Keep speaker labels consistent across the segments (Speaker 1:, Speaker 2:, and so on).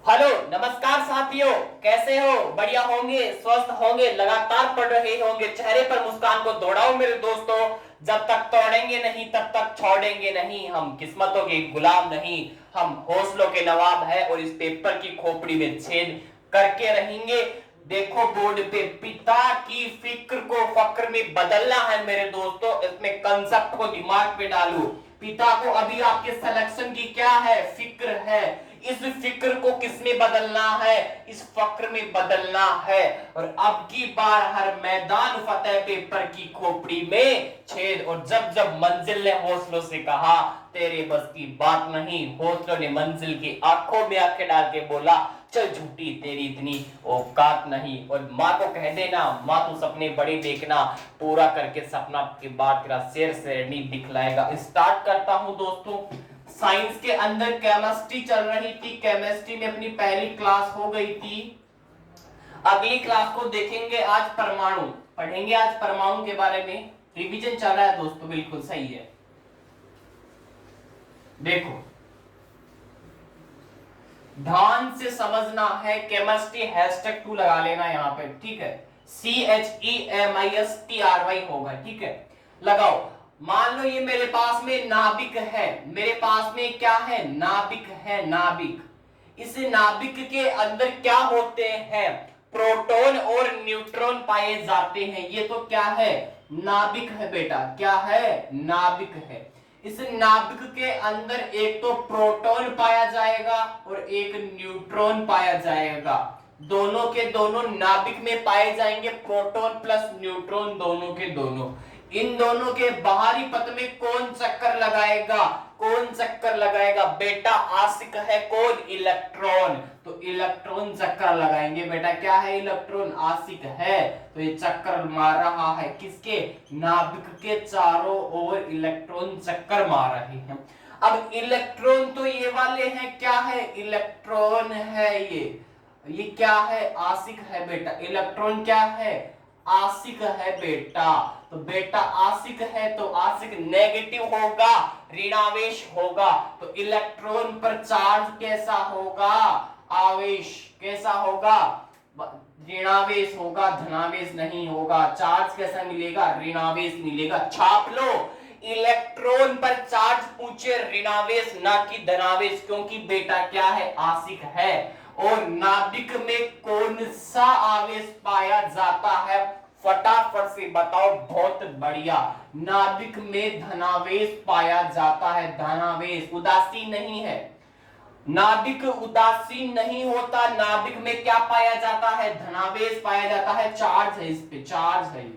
Speaker 1: Hello नमस्कार साथियों, कैसे हो? बढ़िया होंगे, स्वस्थ होंगे, लगातार पढ़ रहे होंगे, चेहरे पर मुस्कान को दौड़ाओ मेरे दोस्तों। जब तक तोड़ेंगे नहीं तब तक छोड़ेंगे नहीं। हम किस्मतों के गुलाम नहीं, हम हौसलों के नवाब है और इस पेपर की खोपड़ी में छेद करके रहेंगे। देखो बोर्ड पे, पिता की फिक्र को फक्र में बदलना है मेरे दोस्तों। इसमें कंसेप्ट को दिमाग पे डालो। पिता को अभी आपके सिलेक्शन की क्या है, फिक्र है। इस फिक्र को किसमें बदलना है? इस फक्र में बदलना है। और अब की बार हर मैदान फतेह, पेपर की खोपड़ी में छेद। और जब जब मंजिल ने हौसलों से कहा तेरे बस की बात नहीं, हौसलों ने मंजिल की आंखों में आंखें डाल के बोला चल झूठी, तेरी इतनी औकात नहीं। और माँ को कह देना, माँ तू सपने बड़े देखना, पूरा करके सपना के बाद तेरा शेर शेरनी दिखलाएगा। स्टार्ट करता हूं दोस्तों। साइंस के अंदर केमिस्ट्री चल रही थी, केमिस्ट्री में अपनी पहली क्लास हो गई थी। अगली क्लास को देखेंगे आज परमाणु, पढ़ेंगे आज परमाणु के बारे में। रिवीजन चल रहा है दोस्तों, बिल्कुल सही है। देखो ध्यान से समझना है, केमिस्ट्री #2 लगा लेना यहां पे, ठीक है। CHEMISTRY होगा, ठीक है, लगाओ। मान लो ये मेरे पास में नाभिक है, मेरे पास में क्या है, नाभिक है, नाभिक। इस नाभिक के अंदर क्या होते हैं, प्रोटॉन और न्यूट्रॉन पाए जाते हैं। ये तो क्या है, नाभिक है बेटा, क्या है, नाभिक है। इस नाभिक के अंदर एक तो प्रोटॉन पाया जाएगा और एक न्यूट्रॉन पाया जाएगा। दोनों के दोनों नाभिक में पाए जाएंगे, प्रोटॉन प्लस न्यूट्रॉन दोनों के दोनों। इन दोनों के बाहरी पथ में कौन चक्कर लगाएगा, कौन चक्कर लगाएगा बेटा, आशिक है कौन, इलेक्ट्रॉन। तो इलेक्ट्रॉन चक्कर लगाएंगे बेटा, क्या है, इलेक्ट्रॉन आशिक है। तो ये चक्कर मार रहा है किसके, नाभिक के चारों ओर इलेक्ट्रॉन चक्कर मार रहे हैं। अब इलेक्ट्रॉन तो ये वाले हैं, क्या है, इलेक्ट्रॉन है ये क्या है, आशिक है बेटा। इलेक्ट्रॉन क्या है, आशिक है बेटा। तो बेटा आशिक है तो आशिक नेगेटिव होगा, ऋणावेश होगा। तो इलेक्ट्रॉन पर चार्ज कैसा होगा, आवेश कैसा होगा, ऋणावेश होगा, धनावेश नहीं होगा। चार्ज कैसा मिलेगा, ऋणावेश मिलेगा। छाप लो, इलेक्ट्रॉन पर चार्ज पूछे ऋणावेश ना कि धनावेश, क्योंकि बेटा क्या है, आशिक है। और नाभिक में कौन सा आवेश पाया जाता है, फटाफट से बताओ, बहुत बढ़िया। नाभिक में धनावेश पाया जाता है, धनावेश, उदासीन नहीं है। नाभिक उदासीन नहीं होता, नाभिक में क्या पाया जाता है, धनावेश पाया जाता है। चार्ज है, इस पे चार्ज है,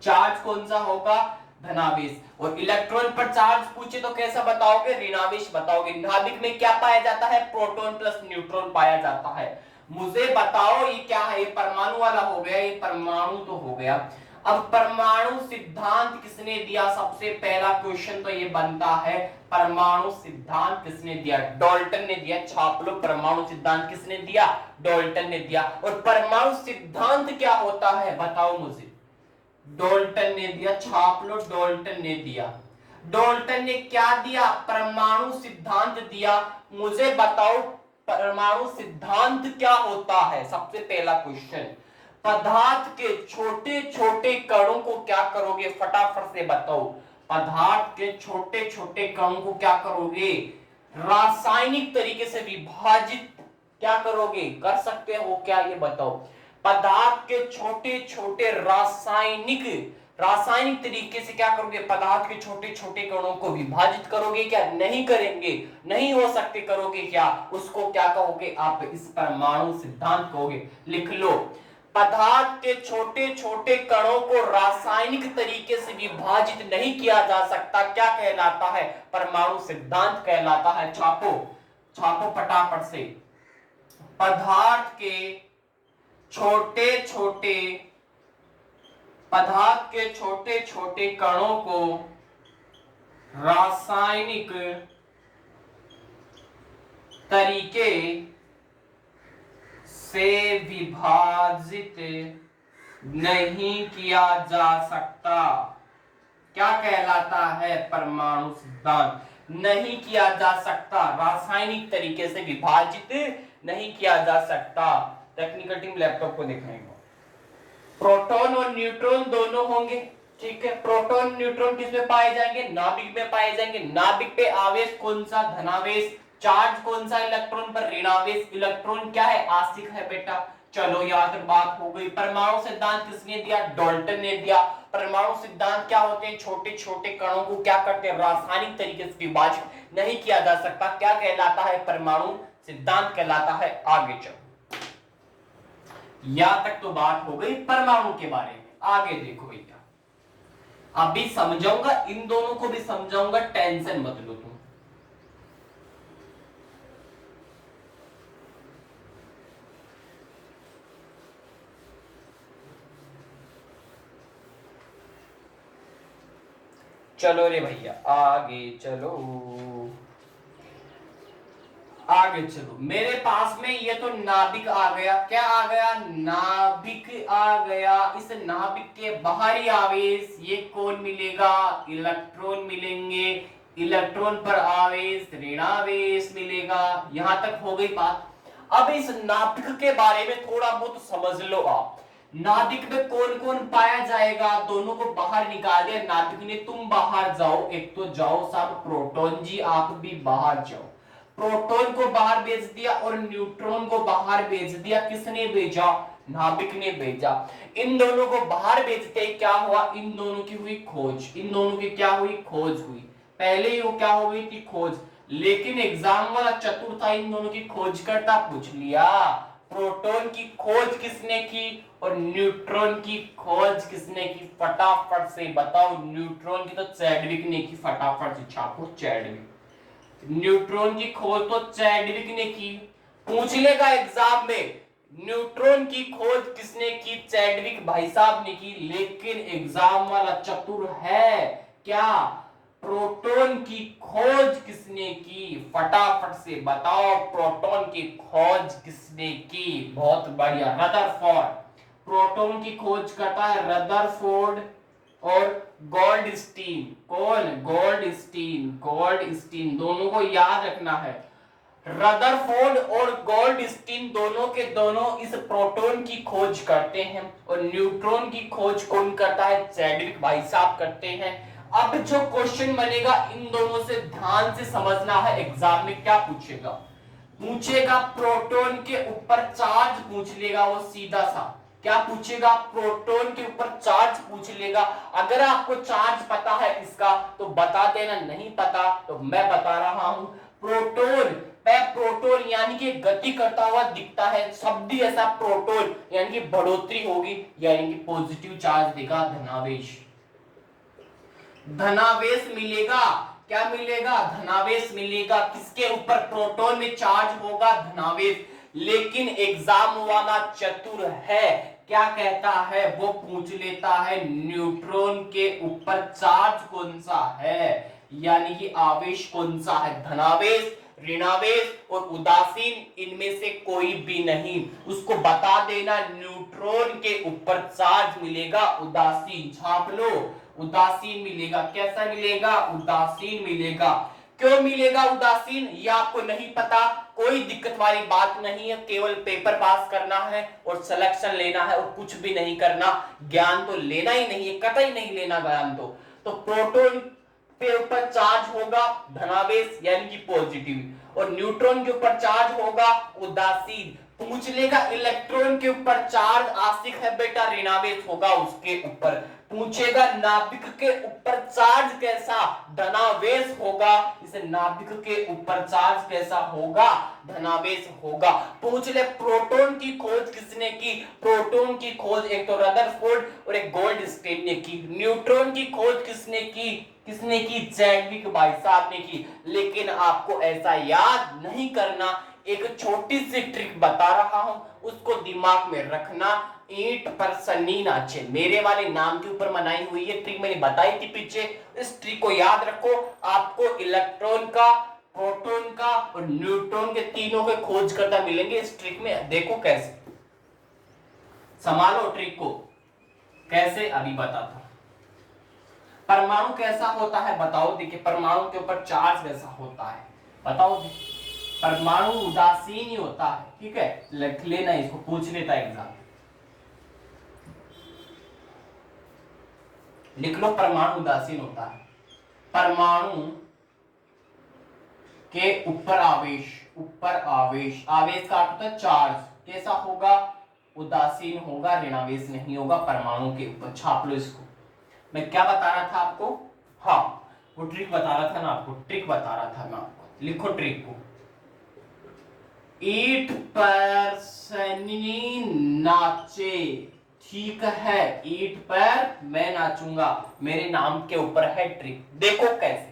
Speaker 1: चार्ज कौन सा होगा, धनावेश। और इलेक्ट्रॉन पर चार्ज पूछे तो कैसा बताओगे, ऋणावेश बताओगे। नाभिक में क्या पाया जाता है, प्रोटॉन प्लस न्यूट्रॉन पाया जाता है। मुझे बताओ ये क्या है, ये परमाणु वाला हो गया, ये परमाणु तो हो गया। अब परमाणु सिद्धांत किसने दिया, सबसे पहला क्वेश्चन तो ये बनता है, परमाणु सिद्धांत किसने दिया, डाल्टन ने दिया। छाप लो, परमाणु सिद्धांत किसने दिया, डाल्टन ने दिया। और परमाणु सिद्धांत क्या होता है बताओ मुझे, डाल्टन ने दिया। छाप लो, डाल्टन ने दिया। डाल्टन ने क्या दिया, परमाणु सिद्धांत दिया। मुझे बताओ परमाणु सिद्धांत क्या होता है, सबसे पहला क्वेश्चन। पदार्थ के छोटे छोटे कणों को क्या करोगे, फटाफट से बताओ। पदार्थ के छोटे छोटे कणों को क्या करोगे, रासायनिक तरीके से विभाजित क्या करोगे, कर सकते हो क्या, ये बताओ। पदार्थ के छोटे छोटे रासायनिक तरीके से क्या करोगे, पदार्थ के छोटे छोटे कणों को विभाजित करोगे क्या, नहीं करेंगे, नहीं हो सकते, करोगे क्या, उसको क्या कहोगे आप, इस परमाणु सिद्धांत कहोगे। लिख लो, पदार्थ के छोटे छोटे कणों को रासायनिक तरीके से विभाजित नहीं किया जा सकता, क्या कहलाता है, परमाणु सिद्धांत कहलाता है। छापो, छापो फटाफट से। पदार्थ के छोटे छोटे कणों को रासायनिक तरीके से विभाजित नहीं किया जा सकता, क्या कहलाता है, परमाणु सिद्धांत। नहीं किया जा सकता, रासायनिक तरीके से विभाजित नहीं किया जा सकता। टेक्निकल टीम लैपटॉप को दिखाएगा। प्रोटॉन और न्यूट्रॉन दोनों होंगे, ठीक है। प्रोटॉन न्यूट्रॉन किसमें पाए जाएंगे? नाभिक में पाए जाएंगे। नाभिक पे आवेश कौन सा? धनावेश। चार्ज कौन सा? इलेक्ट्रॉन पर ऋणावेश। इलेक्ट्रॉन क्या है? आस्तिक है बेटा। चलो याद बात हो गई। परमाणु सिद्धांत किसने दिया? डाल्टन ने दिया। परमाणु सिद्धांत क्या होते हैं? छोटे छोटे कणों को क्या करते हैं? रासायनिक तरीके से विभाजित नहीं किया जा सकता। क्या कहलाता है? परमाणु सिद्धांत कहलाता है। आगे चलो, यहां तक तो बात हो गई परमाणु के बारे में। आगे देखो भैया, अभी समझाऊंगा, इन दोनों को भी समझाऊंगा, टेंशन मत लो तुम। चलो रे भैया, आगे चलो, आगे चलो। मेरे पास में ये तो नाभिक आ गया। क्या आ गया? नाभिक आ गया। इस नाभिक के बाहरी आवेश ये कौन मिलेगा? इलेक्ट्रॉन मिलेंगे। इलेक्ट्रॉन पर आवेश ऋणावेश मिलेगा। यहां तक हो गई बात। अब इस नाभिक के बारे में थोड़ा बहुत समझ लो आप। नाभिक में कौन कौन पाया जाएगा? दोनों को बाहर निकाल दिया नाभिक ने। तुम बाहर जाओ, एक तो जाओ सब। प्रोटॉन जी आप भी बाहर जाओ। प्रोटॉन को बाहर भेज दिया और न्यूट्रॉन को बाहर भेज दिया। किसने भेजा? नाभिक ने भेजा। इन दोनों को बाहर भेजते क्या हुआ? इन दोनों की हुई खोज। इन दोनों की क्या हुई? खोज हुई। पहले ही वो क्या हो गई थी? खोज। लेकिन एग्जाम वाला चतुर था, इन दोनों की खोज करता पूछ लिया। प्रोटॉन की खोज किसने की और न्यूट्रॉन की खोज किसने की? फटाफट से बताओ। न्यूट्रॉन की तो चैडविक ने की। फटाफट से छापो चैडविक। न्यूट्रॉन की खोज तो चैडविक ने की। पूछ लेगा एग्जाम में, न्यूट्रॉन की खोज किसने की? चैडविक भाई साहब ने की। लेकिन एग्जाम वाला चतुर है क्या? प्रोटॉन की खोज किसने की? फटाफट से बताओ, प्रोटॉन की खोज किसने की? बहुत बढ़िया, रदरफोर्ड। प्रोटॉन की खोज करता है रदरफोर्ड और गोल्डस्टीन। कौन? गोल्डस्टीन। गोल्डस्टीन दोनों को याद रखना है। रदरफोर्ड और गोल्डस्टीन दोनों के दोनों इस प्रोटॉन की खोज करते हैं और न्यूट्रॉन की खोज कौन करता है? चैडविक भाई साहब करते हैं। अब जो क्वेश्चन बनेगा इन दोनों से ध्यान से समझना है। एग्जाम में क्या पूछेगा? पूछेगा प्रोटॉन के ऊपर चार्ज पूछ लेगा वो सीधा सा। क्या पूछेगा? प्रोटॉन के ऊपर चार्ज पूछ लेगा। अगर आपको चार्ज पता है इसका तो बता देना, नहीं पता तो मैं बता रहा हूं। प्रोटॉन प्रोटॉन यानी कि गति करता हुआ दिखता है। शब्द ही ऐसा प्रोटॉन यानी कि बढ़ोतरी होगी, यानी कि पॉजिटिव चार्ज देगा, धनावेश। धनावेश मिलेगा। क्या मिलेगा? धनावेश मिलेगा। किसके ऊपर? प्रोटॉन में चार्ज होगा, धनावेश। लेकिन एग्जाम वाला चतुर है, क्या कहता है? वो पूछ लेता है न्यूट्रॉन के ऊपर चार्ज कौन सा है, यानी कि आवेश कौन सा है? धनावेश, ऋणावेश और उदासीन, इनमें से कोई भी नहीं। उसको बता देना न्यूट्रॉन के ऊपर चार्ज मिलेगा, उदासीन। छाप लो, उदासीन मिलेगा। कैसा मिलेगा? उदासीन मिलेगा। क्यों मिलेगा उदासीन? ये आपको नहीं पता, कोई दिक्कत वाली बात नहीं है। केवल पेपर पास करना है और सिलेक्शन लेना है और कुछ भी नहीं करना। ज्ञान तो लेना ही नहीं है, कतई नहीं लेना ज्ञान। तो प्रोटॉन के ऊपर चार्ज होगा धनावेश यानी कि पॉजिटिव और न्यूट्रॉन के ऊपर चार्ज होगा उदासीन। पूछ लेगा इलेक्ट्रॉन के ऊपर चार्ज आस्तिक है बेटा, ऋणावेश होगा उसके ऊपर। पूछेगा नाभिक के ऊपर चार्ज कैसा? धनावेश होगा। इस नाभिक के ऊपर चार्ज कैसा होगा? धनावेश होगा। पूछ ले प्रोटॉन की खोज किसने की? प्रोटॉन की खोज एक तो रदरफोर्ड और एक गोल्डस्टीन ने की। न्यूट्रॉन की खोज किसने की? किसने की? चैडविक भाई साहब ने की। लेकिन आपको ऐसा याद नहीं करना, एक छोटी सी ट्रिक बता रहा हूं, उसको दिमाग में रखना। ईंट पर सन्नी नाचे, मेरे वाले नाम के ऊपर बनाई हुई ये ट्रिक मैंने बताई थी पीछे। इस ट्रिक को याद रखो। आपको इलेक्ट्रॉन का, प्रोटॉन का और न्यूट्रॉन के तीनों के खोज करता मिलेंगे इस ट्रिक में। देखो कैसे, संभालो ट्रिक को। कैसे? अभी बताता। परमाणु कैसा होता है बताओ। देखिए परमाणु के ऊपर चार्ज कैसा होता है बताओ। परमाणु उदासीन ही होता है, ठीक है, लिख लेना, इसको पूछ लेता है एग्जाम। लिख लो परमाणु उदासीन होता है। परमाणु के ऊपर आवेश, ऊपर आवेश, आवेश का अर्थ होता है चार्ज, कैसा होगा, उदासीन होगा, ऋणावेश नहीं होगा परमाणु के ऊपर। छाप लो इसको। मैं क्या बता रहा था आपको, हाँ वो ट्रिक बता रहा था ना आपको, ट्रिक बता रहा था मैं आपको, लिखो ट्रिक को। ईंट पर सनी नाचे, ठीक है, ईंट पर मैं नाचूंगा, मेरे नाम के ऊपर है ट्रिक। देखो कैसे,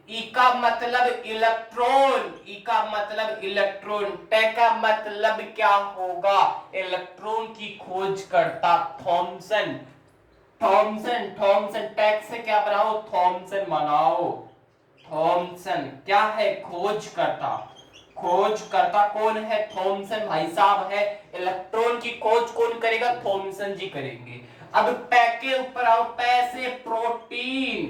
Speaker 1: ई का मतलब इलेक्ट्रॉन, ई का मतलब इलेक्ट्रॉन, टे का मतलब क्या होगा, इलेक्ट्रॉन की खोज करता थॉमसन। थॉमसन, थॉमसन टैग से क्या बनाओ, थॉमसन बनाओ। थॉमसन क्या है, खोज करता। खोज करता कौन है, थॉमसन भाई साहब है। इलेक्ट्रॉन की खोज कौन करेगा, थॉमसन जी करेंगे। अब पै के ऊपर आओ, पै से प्रोटीन।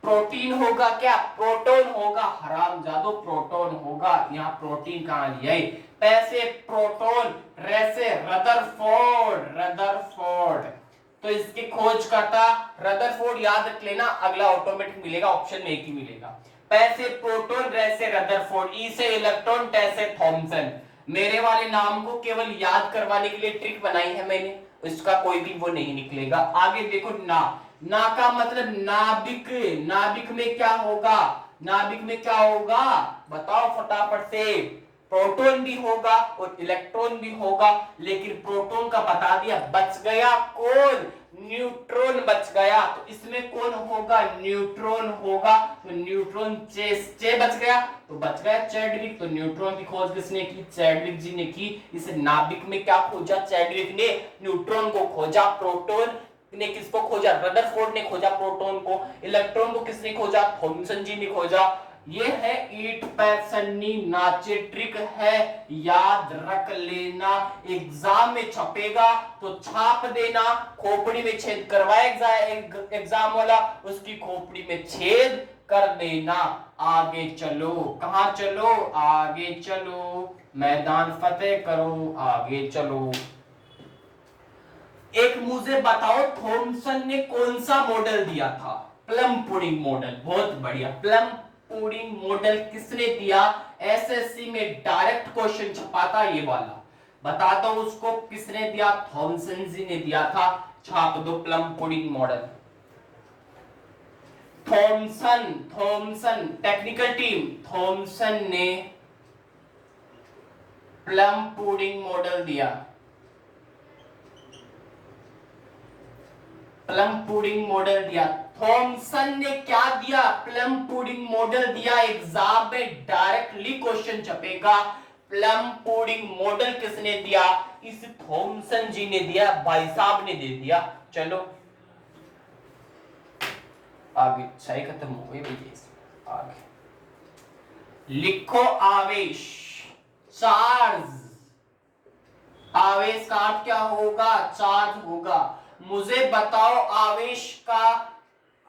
Speaker 1: प्रोटीन होगा क्या, प्रोटॉन होगा, हरामजादो प्रोटॉन होगा, यहाँ प्रोटीन कहां लिया है, पै से प्रोटॉन, रे से रदरफोर्ड, रदरफोर्ड। तो इसकी खोज करता रदरफोर्ड, याद रख लेना, अगला ऑटोमेटिक मिलेगा, ऑप्शन में एक ही मिलेगा। पै से प्रोटॉन, रे से रदरफोर्ड, ई से इलेक्ट्रॉन, टे से थॉमसन। मेरे वाले नाम को केवल याद करवाने के लिए ट्रिक बनाई है मैंने, इसका कोई भी वो नहीं निकलेगा। आगे देखो, ना, ना का मतलब नाभिक, नाभिक में क्या होगा, नाभिक में क्या होगा बताओ फटाफट से, प्रोटॉन भी होगा और इलेक्ट्रॉन भी होगा, लेकिन प्रोटॉन का बता दिया, बच गया कौन, न्यूट्रॉन बच गया। तो इसमें कौन होगा, न्यूट्रॉन होगा, तो न्यूट्रॉन चे बच गया, तो बच गया चैडविक। तो न्यूट्रॉन की खोज किसने की, चैडविक जी ने की। इस नाभिक में क्या खोजा, चैडविक ने न्यूट्रॉन को खोजा। प्रोटॉन ने किसको खोजा, रदरफोर्ड ने खोजा प्रोटॉन को। इलेक्ट्रॉन को किसने खोजा, थॉमसन जी ने खोजा। ये है ईंट पर सन्नी नाचे, ट्रिक है, याद रख लेना, एग्जाम में छपेगा तो छाप देना, खोपड़ी में छेद करवाएगा एग्जाम वाला, उसकी खोपड़ी में छेद कर देना। आगे चलो, कहां चलो, आगे चलो, मैदान फतेह करो, आगे चलो। एक मुझे बताओ, थॉमसन ने कौन सा मॉडल दिया था, प्लम पुडिंग मॉडल, बहुत बढ़िया, प्लम पुडिंग मॉडल किसने दिया, एसएससी में डायरेक्ट क्वेश्चन छपाता ये वाला, बताता हूं उसको किसने दिया, थॉमसन जी ने दिया था। छाप दो plum pudding model, Thomson, Thomson technical team, Thomson ने प्लम पुडिंग मॉडल दिया, प्लम पुडिंग मॉडल दिया। थॉमसन ने क्या दिया, प्लम पुडिंग मॉडल दिया, एग्जाम में डायरेक्टली क्वेश्चन छपेगा। प्लम पुडिंग मॉडल किसने दिया, इस थॉमसन जी ने दिया, भाई साहब ने दे दिया। चलो आगे, सही खत्म हो गई भैया। आगे लिखो, आवेश, चार्ज, आवेश का अर्थ क्या होगा, चार्ज होगा। मुझे बताओ आवेश का,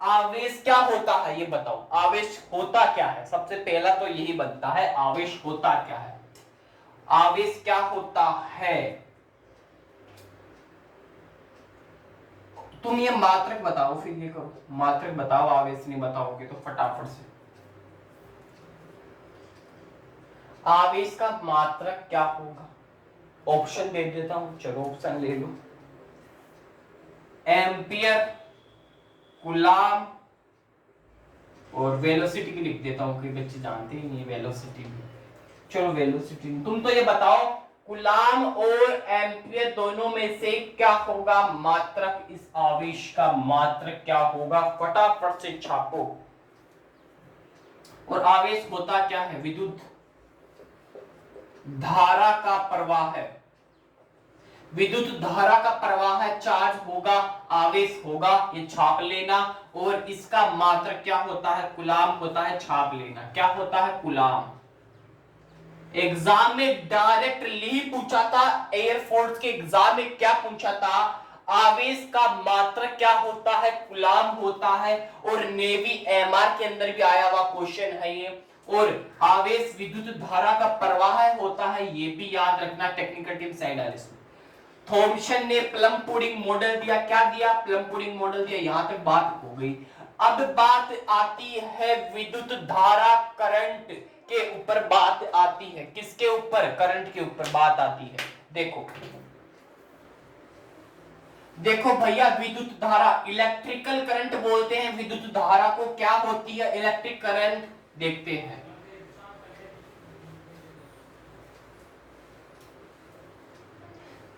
Speaker 1: आवेश क्या होता है ये बताओ, आवेश होता क्या है, सबसे पहला तो यही बनता है, आवेश होता क्या है, आवेश क्या होता है। तुम ये मात्रक बताओ, फिर ये करो, मात्रक बताओ, आवेश नहीं बताओगे तो फटाफट से। आवेश का मात्रक क्या होगा, ऑप्शन दे देता हूं, चलो ऑप्शन ले लो, एम्पियर, कूलम और वेलोसिटी की लिख देता हूं, कि बच्चे जानते ही नहीं वेलोसिटी भी। चलो वेलोसिटी, तुम तो ये बताओ कूलम और एम्पियर दोनों में से क्या होगा मात्रक, इस आवेश का मात्रक क्या होगा, फटाफट से छापो। और आवेश होता क्या है, विद्युत धारा का प्रवाह है, विद्युत धारा का प्रवाह है, चार्ज होगा, आवेश होगा, ये छाप लेना। और इसका मात्रक क्या होता है, कूलम होता है, छाप लेना, क्या होता है, कूलम। एग्जाम में डायरेक्टली पूछा था, एयरफोर्स के एग्जाम में क्या पूछा था, आवेश का मात्रक क्या होता है, कूलाम होता है। और नेवी एमआर के अंदर भी आया हुआ क्वेश्चन है ये। और आवेश विद्युत धारा का प्रवाह होता है, ये भी याद रखना, technical team side analysis. Thomson ने प्लम पुडिंग मॉडल दिया, क्या दिया, प्लम पुडिंग मॉडल दिया। यहां तक बात हो गई। अब बात आती है विद्युत धारा, करंट के ऊपर बात आती है। किसके ऊपर, करंट के ऊपर बात आती है। देखो देखो भैया, विद्युत धारा, इलेक्ट्रिकल करंट बोलते हैं विद्युत धारा को। क्या होती है इलेक्ट्रिक करंट, देखते हैं।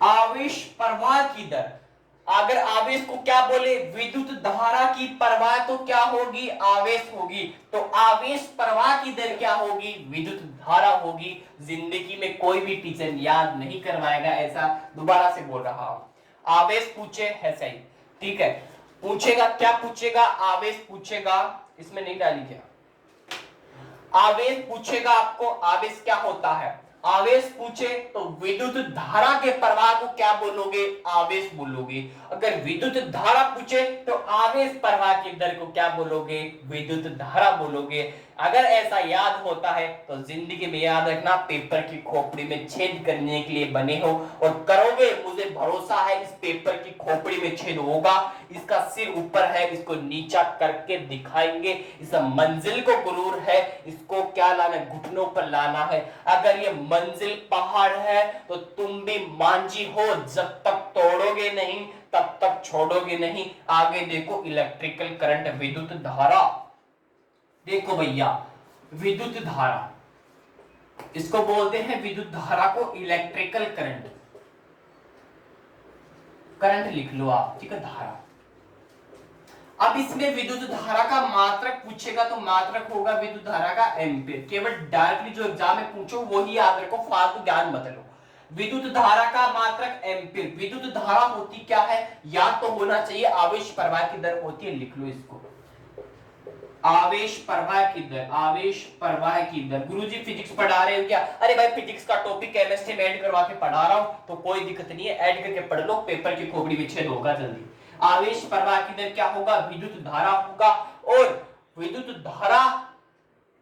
Speaker 1: आवेश प्रवाह की दर, अगर आवेश को क्या बोले, विद्युत धारा की प्रवाह, तो क्या होगी, आवेश होगी। तो आवेश प्रवाह की दर क्या होगी, विद्युत धारा होगी। जिंदगी में कोई भी टीचर याद नहीं करवाएगा ऐसा, दोबारा से बोल रहा हूं। आवेश पूछे है सही, ठीक है, पूछेगा क्या पूछेगा, आवेश पूछेगा, इसमें नहीं डाली क्या, आवेश पूछेगा आपको। आवेश क्या होता है, आवेश पूछे तो विद्युत धारा के प्रवाह को क्या बोलोगे, आवेश बोलोगे। अगर विद्युत धारा पूछे तो आवेश प्रवाह की दर को क्या बोलोगे, विद्युत धारा बोलोगे। अगर ऐसा याद होता है तो जिंदगी में याद रखना, पेपर की खोपड़ी में छेद करने के लिए बने हो और करोगे, मुझे भरोसा है इस पेपर की खोपड़ी में छेद होगा। इसका सिर ऊपर है, इसको नीचा करके दिखाएंगे। इस मंजिल को गुरूर है, इसको क्या लाना है, घुटनों पर लाना है। अगर ये मंजिल पहाड़ है तो तुम भी मांझी हो, जब तक तोड़ोगे नहीं तब तक छोड़ोगे नहीं। आगे देखो, इलेक्ट्रिकल करंट, विद्युत धारा। देखो भैया, विद्युत धारा, इसको बोलते हैं विद्युत धारा को इलेक्ट्रिकल करंट। करंट लिख लो आप, ठीक है, धारा। अब इसमें विद्युत धारा का मात्रक पूछेगा तो मात्रक होगा विद्युत धारा का एम्पीयर। केवल डायरेक्टली जो एग्जाम में पूछो वही याद रखो, फालतू ज्ञान मत लो। विद्युत धारा का मात्रक एम्पीयर। विद्युत धारा होती क्या है, या तो होना चाहिए आवेश प्रवाह की दर होती है, लिख लो इसको, आवेश प्रवाह की दर। आवेश प्रवाह की दर, गुरुजी फिजिक्स पढ़ा रहे हो क्या, अरे भाई फिजिक्स का टॉपिक केमिस्ट्री में ऐड करवा के पढ़ा रहा हूं, तो कोई दिक्कत नहीं है, ऐड करके पढ़ लो, पेपर की खोपड़ी में छेद होगा जल्दी। आवेश प्रवाह की दर क्या होगा, विद्युत धारा होगा। और विद्युत धारा,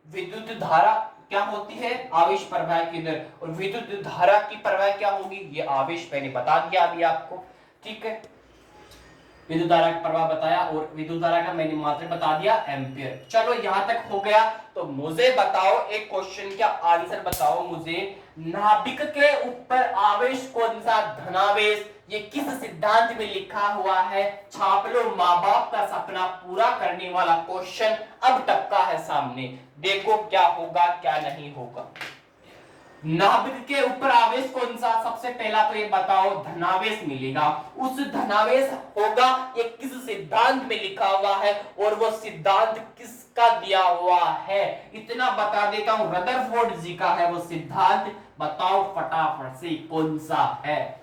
Speaker 1: विद्युत धारा क्या होती है, आवेश प्रवाह की दर। और विद्युत धारा की प्रवाह क्या होगी, ये आवेश मैंने बता दिया अभी आपको, ठीक है। विद्युत धारा का प्रवाह बताया और विद्युत धारा का मैंने मात्रक बता दिया, एम्पियर। चलो यहां तक हो गया। तो मुझे बताओ, एक क्वेश्चन का आंसर बताओ मुझे, नाभिक के ऊपर आवेश कौन सा, धनावेश, ये किस सिद्धांत में लिखा हुआ है। छाप लो, माँ बाप का सपना पूरा करने वाला क्वेश्चन अब टपका है सामने। देखो क्या होगा क्या नहीं होगा। नाभिक के ऊपर आवेश कौन सा, सबसे पहला तो ये बताओ, धनावेश मिलेगा। उस धनावेश होगा, ये किस सिद्धांत में लिखा हुआ है और वो सिद्धांत किसका दिया हुआ है, इतना बता देता हूं, रदरफोर्ड जी का है वो सिद्धांत। बताओ फटाफट से कौन सा है।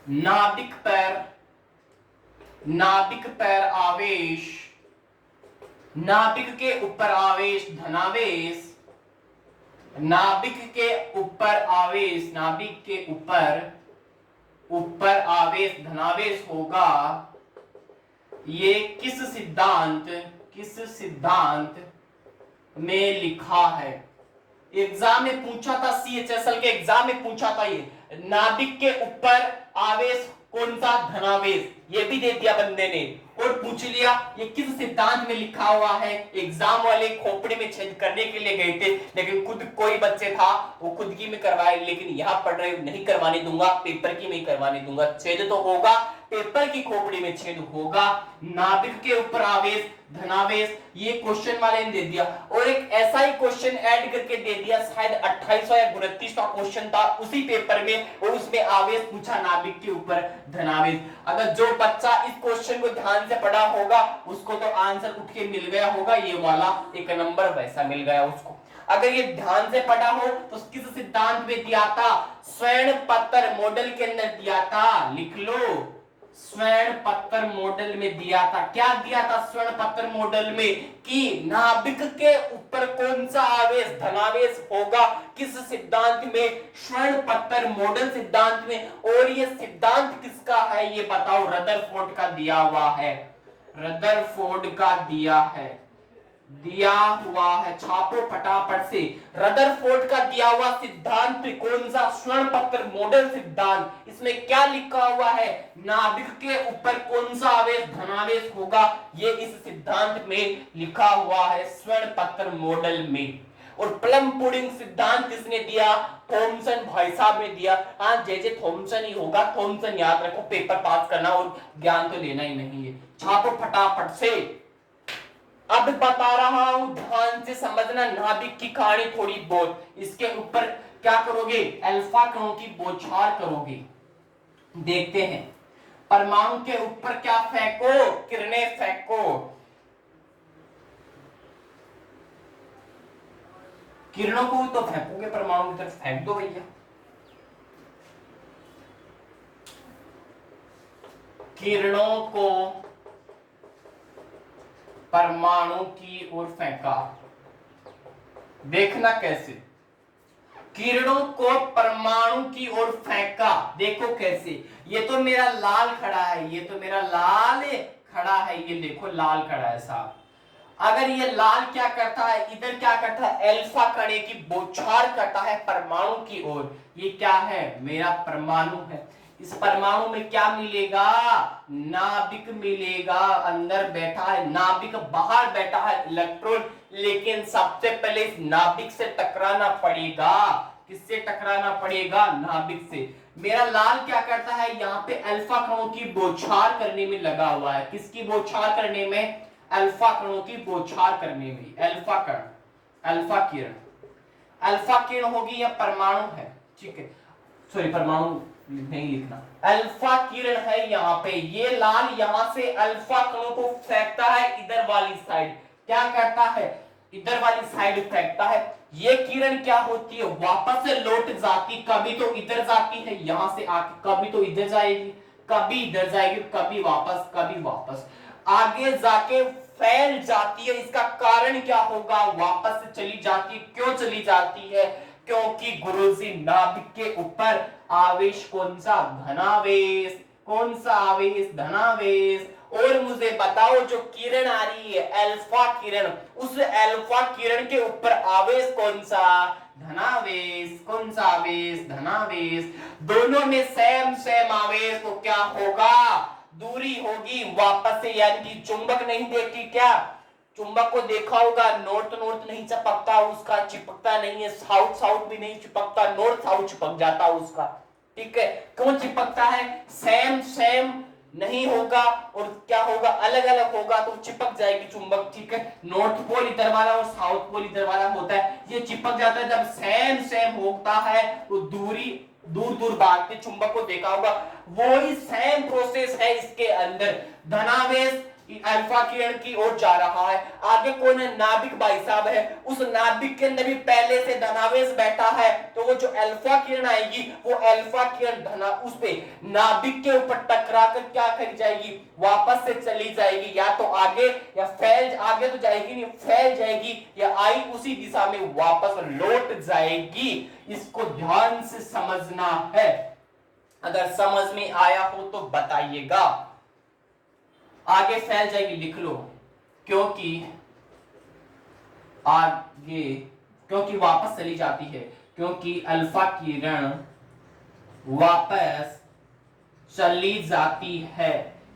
Speaker 1: नाभिक पर आवेश, नाभिक के ऊपर आवेश धनावेश, नाभिक के ऊपर आवेश, नाभिक के ऊपर आवेश धनावेश होगा। ये किस सिद्धांत में लिखा है। एग्जाम में पूछा था, CHSL के एग्जाम में पूछा था, ये नाभिक के ऊपर आवेश कौन सा, धनावेश, ये भी दे दिया बंदे ने। और पूछ लिया ये किस सिद्धांत में लिखा हुआ है। एग्जाम वाले खोपड़ी में छेद करने के लिए गए थे, लेकिन खुद कोई बच्चे था वो खुद की में करवाए, लेकिन यहां पढ़ रहे नहीं करवाने दूंगा, पेपर की में करवाने दूंगा। छेद तो होगा, पेपर की खोपड़ी में छेद होगा। नाभिक के ऊपर आवेश धनावेश, ये क्वेश्चन वाले ने दे दिया। और एक ऐसा ही क्वेश्चन ऐड करके दे दिया, शायद 2800 या 2900 क्वेश्चन था उसी पेपर में, और उसमें आवेश पूछा नाभिक के ऊपर धनावेश। अगर जो बच्चा इस क्वेश्चन को ध्यान से पढ़ा होगा उसको तो आंसर उठ के मिल गया होगा, ये वाला एक नंबर वैसा मिल गया उसको। अगर ये ध्यान से पढ़ा हो तो किस सिद्धांत में दिया था, स्वर्ण पत्र मॉडल के अंदर दिया था, लिख लो, स्वर्ण पत्र मॉडल में दिया था। क्या दिया था स्वर्ण पत्र मॉडल में? कि नाभिक के ऊपर कौन सा आवेश धनावेश होगा, किस सिद्धांत में? स्वर्ण पत्र मॉडल सिद्धांत में। और ये सिद्धांत किसका है ये बताओ? रदरफोर्ड का दिया हुआ है, रदरफोर्ड का दिया हुआ है। छापो फटाफट से। रदरफोर्ड का दिया हुआ सिद्धांत कौन सा? स्वर्ण पत्र मॉडल सिद्धांत। इसमें क्या लिखा हुआ है? नाभिक के ऊपर कौन सा आवेश धनावेश होगा, ये इस सिद्धांत में लिखा हुआ है स्वर्ण पत्र मॉडल में। और प्लम पुडिंग सिद्धांत किसने दिया? थॉमसन भाई साहब ने दिया। हाँ जे थॉमसन ही होगा, थॉमसन याद रखो, पेपर पास करना और ज्ञान तो लेना ही नहीं है। छापो फटाफट से। अब बता रहा हूं, ध्यान से समझना नाभिक की कहानी थोड़ी बहुत। इसके ऊपर क्या करोगे? अल्फा कणों की बौछार करोगे। देखते हैं परमाणु के ऊपर क्या फेंको? किरणें फेंको। किरणों को तो फेंकोगे, परमाणु की तरफ फेंक दो भैया। किरणों को परमाणु की ओर फेंका। देखना कैसे? किरणों को परमाणु की ओर फेंका। देखो कैसे? ये तो मेरा लाल खड़ा है, ये तो मेरा लाल खड़ा है, ये देखो लाल खड़ा है साहब। अगर ये लाल क्या करता है, इधर क्या करता है? अल्फा कण की बौछार करता है परमाणु की ओर। ये क्या है? मेरा परमाणु है। इस परमाणु में क्या मिलेगा? नाभिक मिलेगा। अंदर बैठा है नाभिक, बाहर बैठा है इलेक्ट्रॉन। लेकिन सबसे पहले इस नाभिक से टकराना पड़ेगा। किससे टकराना पड़ेगा? नाभिक से। मेरा लाल क्या करता है? यहाँ पे अल्फा कणों की बौछार करने में लगा हुआ है। किसकी बौछार करने में? अल्फा कणों की बौछार करने में। अल्फा कण, अल्फा किरण, अल्फा किरण होगी या परमाणु है? ठीक है, सॉरी परमाणु नहीं लिखना, अल्फा किरण है यहाँ पे। ये लाल यहाँ से अल्फा कणों को फेंकता है इधर वाली साइड। क्या करता है? इधर वाली साइड फेंकता है। ये किरण क्या होती है? वापस से लौट जाती। कभी तो इधर जाती है यहां से आके, कभी तो इधर जाएगी, कभी इधर जाएगी, कभी वापस, कभी वापस, आगे जाके फैल जाती है। इसका कारण क्या होगा? वापस से चली जाती है। क्यों चली जाती है? क्योंकि गुरुजी नाभिक के ऊपर आवेश कौन सा? धनावेश। कौन सा आवेश? धनावेश। और मुझे बताओ जो किरण आ रही है अल्फा किरण, उस अल्फा किरण के ऊपर आवेश कौन सा? धनावेश। कौन सा आवेश? धनावेश। दोनों में सेम सेम आवेश, तो क्या होगा? दूरी होगी वापस से। यानी कि चुंबक नहीं देखती क्या? चुंबक को देखा होगा, नॉर्थ नॉर्थ नहीं चिपकता उसका, चिपकता नहीं है। साउथ साउथ भी नहीं चिपकता, नॉर्थ साउथ चिपक जाता उसका। ठीक है, क्यों चिपकता है? सेम सेम नहीं होगा और क्या होगा? अलग अलग होगा तो चिपक जाएगी चुंबक। ठीक है, नॉर्थ पोल इधर वाला और साउथ पोल इधर वाला होता है, ये चिपक जाता है। जब सेम सेम होता है तो दूरी दूर दूर भागते चुंबक को देखा होगा, वो ही सेम प्रोसेस है इसके अंदर। धनावेश अल्फा किरण की ओर जा रहा है। आगे कौन है? नाभिक भाई साहब है। उस नाभिक के अंदर भी पहले से धनावेश बैठा है, तो वो जो अल्फा किरण आएगी वो अल्फा किरण धना उस पे नाभिक के ऊपर टकरा कर क्या कर जाएगी? वापस से चली जाएगी। या तो आगे या फैल, आगे तो जाएगी नहीं, फैल जाएगी, या आई उसी दिशा में वापस लौट जाएगी। इसको ध्यान से समझना है। अगर समझ में आया हो तो बताइएगा। आगे फैल जाएगी, लिख लो। क्योंकि आगे, क्योंकि वापस चली जाती है, क्योंकि अल्फा किरण वापस चली जाती है।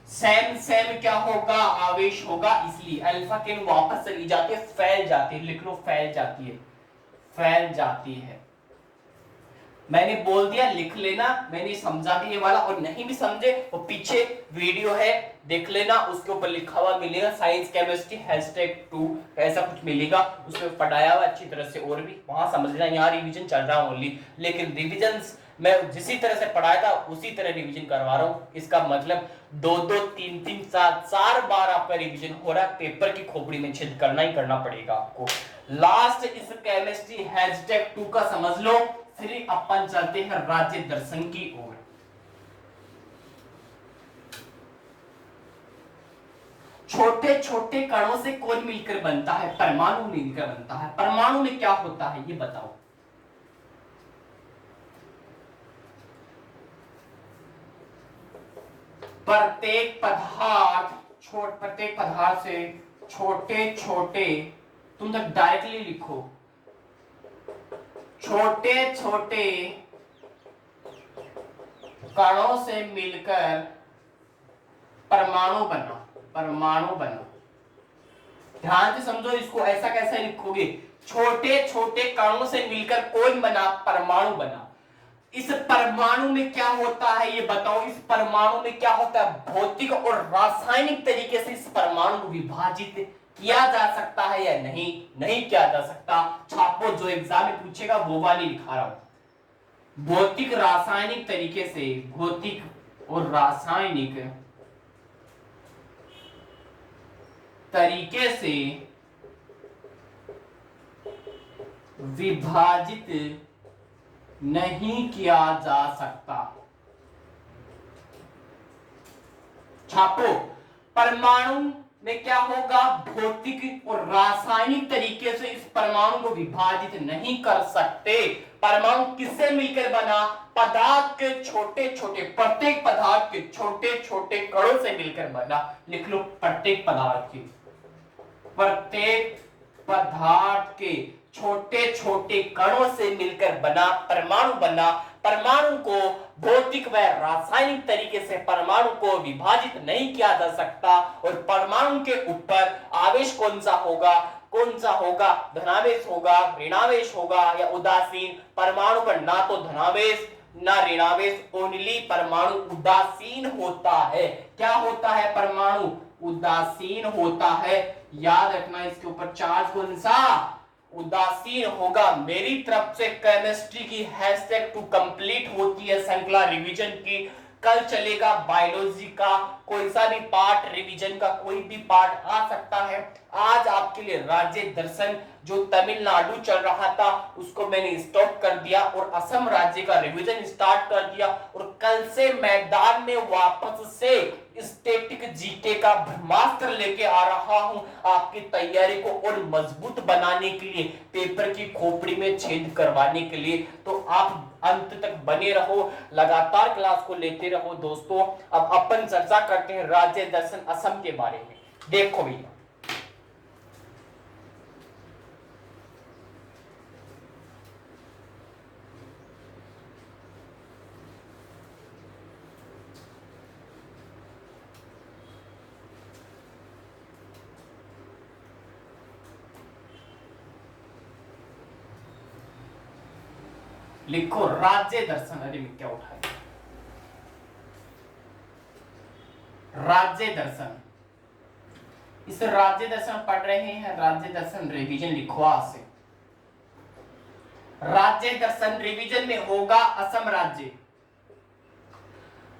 Speaker 1: सेम सेम क्या होगा? आवेश होगा, इसलिए अल्फा किरण वापस चली जाती है, फैल जाती है। लिख लो, फैल जाती है, फैल जाती है। मैंने बोल दिया, लिख लेना। मैंने समझा दिया वाला, और नहीं भी समझे वो पीछे वीडियो है देख लेना, उसके ऊपर लिखा हुआ मिलेगा साइंस केमिस्ट्री #2 ऐसा कुछ मिलेगा, उसमें पढ़ाया हुआ अच्छी तरह से। और भी वहां समझ लेना। यहाँ रिवीजन चल रहा है ओनली, लेकिन रिवीजन मैं जिसी तरह से पढ़ाया था उसी तरह रिवीजन करवा रहा हूँ। इसका मतलब 2-2, 3-3, 4 बार आपका रिवीजन हो रहा है। पेपर की खोपड़ी में छेद करना ही करना पड़ेगा आपको। लास्ट इस केमिस्ट्री #2 का समझ लो, फिर अपन चलते हैं राज्य दर्शन की ओर। छोटे छोटे कणों से कौन मिलकर बनता है? परमाणु मिलकर बनता है। परमाणु में क्या होता है ये बताओ। प्रत्येक पदार्थ से छोटे छोटे, तुम तक डायरेक्टली लिखो, छोटे छोटे कणों से मिलकर परमाणु बना। परमाणु बना, ध्यान से समझो इसको। ऐसा कैसे लिखोगे? छोटे छोटे कणों से मिलकर कौन बना? परमाणु बना। इस परमाणु में क्या होता है ये बताओ। इस परमाणु में क्या होता है? भौतिक और रासायनिक तरीके से इस परमाणु को विभाजित किया जा सकता है या नहीं? नहीं किया जा सकता। छापो, जो एग्जाम में पूछेगा वो वाली लिखा रहा हूं। भौतिक रासायनिक तरीके से, भौतिक और रासायनिक तरीके से विभाजित नहीं किया जा सकता। छापो, परमाणु में क्या होगा? भौतिक और रासायनिक तरीके से इस परमाणु को विभाजित नहीं कर सकते। परमाणु किससे मिलकर बना? पदार्थ के छोटे छोटे, प्रत्येक पदार्थ के छोटे छोटे कणों से मिलकर बना। लिख लो, प्रत्येक पदार्थ के, प्रत्येक पदार्थ के छोटे छोटे कणों से मिलकर बना परमाणु बना। परमाणु को भौतिक व रासायनिक तरीके से परमाणु को विभाजित नहीं किया जा सकता। और परमाणु के ऊपर आवेश कौन सा होगा? कौन सा होगा? धनावेश होगा, ऋणावेश होगा या उदासीन? परमाणु पर ना तो धनावेश ना ऋणावेश, ओनली परमाणु उदासीन होता है। क्या होता है? परमाणु उदासीन होता है। याद रखना, इसके ऊपर चार्ज कौन सा? उदासीन होगा। मेरी तरफ से केमिस्ट्री की हैशटैग टू कंप्लीट होती है श्रृंखला रिवीजन की। कल चलेगा बायोलॉजी का कोई सा भी पार्ट, रिवीजन का कोई भी पार्ट आ सकता है। आज आपके लिए राज्य दर्शन जो तमिलनाडु चल रहा था उसको मैंने स्टॉप कर दिया और असम राज्य का रिवीजन स्टार्ट कर दिया। और कल से मैदान में वापस से स्टैटिक जीके का ब्रह्मास्त्र लेके आ रहा हूं आपकी तैयारी को और मजबूत बनाने के लिए, पेपर की खोपड़ी में छेद करवाने के लिए। तो आप अंत तक बने रहो, लगातार क्लास को लेते रहो दोस्तों। अब अपन चर्चा करते हैं राज्य दर्शन असम के बारे में। देखो भैया, लिखो राज्य दर्शन। अरे मैं क्या उठाया? राज्य दर्शन। इस राज्य दर्शन पढ़ रहे हैं, राज्य दर्शन रिवीजन लिखो आज से। राज्य दर्शन रिवीजन में होगा असम राज्य।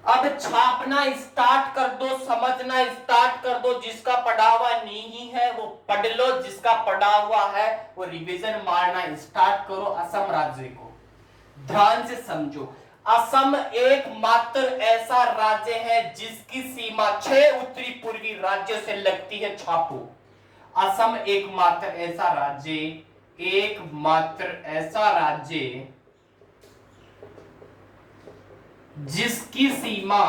Speaker 1: अब छापना स्टार्ट कर दो, समझना स्टार्ट कर दो। जिसका पढ़ा हुआ नहीं है वो पढ़ लो, जिसका पढ़ा हुआ है वो रिवीजन मारना स्टार्ट करो। असम राज्य को ध्यान से समझो। असम एकमात्र ऐसा राज्य है जिसकी सीमा 6 उत्तरी पूर्वी राज्यों से लगती है। छापो, असम एकमात्र ऐसा राज्य, एकमात्र ऐसा राज्य जिसकी सीमा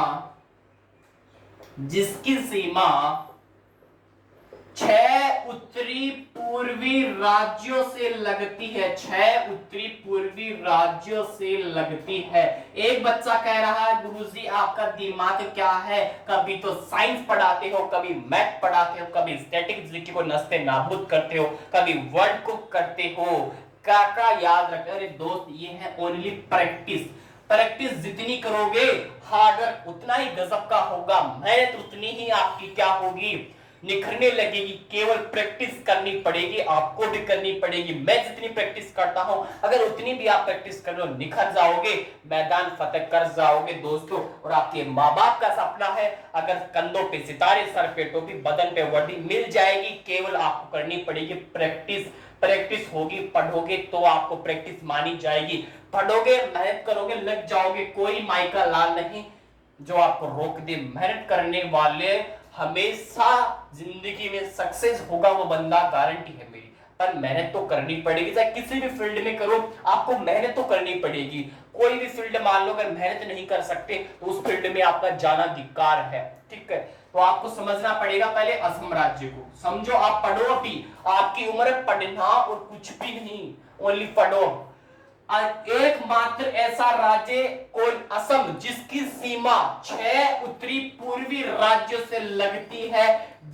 Speaker 1: 6 उत्तरी पूर्वी राज्यों से लगती है। 6 उत्तरी पूर्वी राज्यों से लगती है। एक बच्चा कह रहा है गुरुजी आपका दिमाग क्या है? कभी तो साइंस पढ़ाते हो, कभी मैथ पढ़ाते हो, कभी स्टैटिक जीके को नस्ते नाबूद करते हो, कभी वर्ड कुक करते हो। काका याद रख। अरे दोस्त, ये है ओनली प्रैक्टिस। प्रैक्टिस जितनी करोगे हार्डवर्क उतना ही गजब का होगा, मेहनत उतनी ही आपकी क्या होगी, निखरने लगेगी। केवल प्रैक्टिस करनी पड़ेगी, आपको भी करनी पड़ेगी। मैं जितनी प्रैक्टिस करता हूं अगर उतनी भी आप प्रैक्टिस कर लो, निखर जाओगे, मैदान फतेह कर जाओगे दोस्तों। और आपके माँ बाप का सपना है अगर कंधों पे सितारे, सर पे टोपी, बदन पे वर्दी मिल जाएगी। केवल आपको करनी पड़ेगी प्रैक्टिस। प्रैक्टिस होगी, पढ़ोगे तो आपको प्रैक्टिस मानी जाएगी। पढ़ोगे, मेहनत करोगे, लग जाओगे। कोई माई का लाल नहीं जो आपको रोक दे। मेहनत करने वाले हमेशा जिंदगी में सक्सेस होगा वो बंदा, गारंटी है मेरी। पर मेहनत तो करनी पड़ेगी, चाहे किसी भी फील्ड में करो आपको मेहनत तो करनी पड़ेगी। कोई भी फील्ड मान लो अगर मेहनत नहीं कर सकते तो उस फील्ड में आपका जाना धिक्कार है, ठीक है। तो आपको समझना पड़ेगा पहले असम राज्य को समझो। आप पढ़ो, अभी आपकी उम्र है पढ़ना और कुछ भी नहीं, ओनली पढ़ो। एकमात्र ऐसा राज्य कौन? असम, जिसकी सीमा 6 उत्तरी पूर्वी राज्यों से लगती है।